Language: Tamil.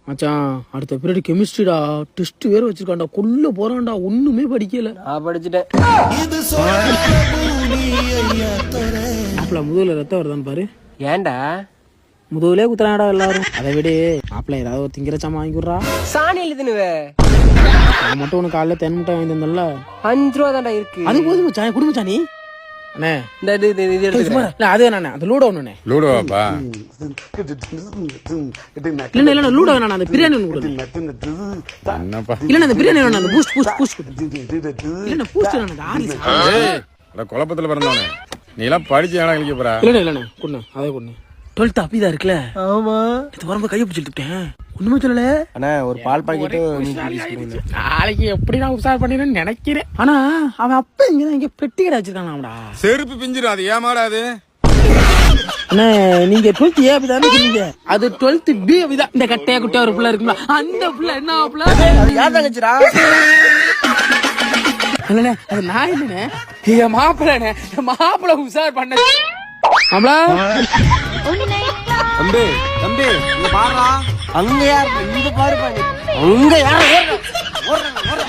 மச்சான் அடுத்த பீரியட் கெமிஸ்ட்ரிடா டெஸ்ட் வேற வச்சிருக்கான்டா கொல்ல போறான்டா ஒண்ணுமே படிக்கல. நான் படிச்சுட்டேன். மாப்பிள்ள முதுகுல ரத்தம் வருதான்னு பாரு. ஏன்டா முதுகுலே குத்துறாடா எல்லாரும். அதை விட மாப்பிள்ள ஏதாவது ஒரு திங்கிற சாமா வாங்கி விடுறா. சாணி எழுதுனுவே நான் மட்டும் உனக்கு காலைல தென் முட்டை வாங்கி தந்தல 5 ரூபா தான்டா இருக்கு. அது போதும் மச்சான் குடும்ப சாணி அண்ணே. அது வேணாண்ணே அது லூடோ ஒண்ணுண்ணே. லூடோவாப்பா இல்ல இல்ல லூடோ வேணா அந்த பிரியாணி ஒண்ணு கொடுங்க. என்னப்பா இல்ல அந்த பிரியாணி வேணா அந்த பூஸ்ட் பூஸ்ட் பூஸ்ட் இல்ல பூஸ்ட் வேணா ஆர்லிஸ். ஏய் குழப்பத்துல பிறந்தவனே நீ எல்லாம் படிச்சு ஏனா கழிக்க போறா. இல்ல இல்ல குண்ணு அதே குண்ணு 12th அப்பிதா இருக்குல. ஆமா இது வரம்ப கைய பிடிச்சிட்டு இருக்கேன் ஒண்ணுமே சொல்லல. அண்ணா ஒரு பால் பாக்கெட் நாளைக்கு எப்படி நான் உசார் பண்ணிடுன்னு நினைக்கிறேன். ஆனா அவன் அப்ப இங்க பெட்டி கடை வச்சிருக்கான்டா. செருப்பு பிஞ்சிரும் அது ஏமாடாது. அண்ணா நீங்க 12th ஏ அப்படிதானே சொன்னீங்க. அது 12th பி அப்படிதான். இந்த கட்டையா குட்டியா ஒரு புள்ள இருக்குங்களா அந்த புள்ள என்ன புள்ள அது யார் தங்கச்சிரா? இல்லண்ணே அது நான் இல்லண்ணே என் மாப்பிள்ளண்ணே. மாப்பிள்ள உசார் பண்ண மாப்பிள. தம்பி தம்பி இங்க பாருடா. அங்க யார் இங்க பாரு பாரு. அங்க யார் ஓடுற ஓடுற ஓடுற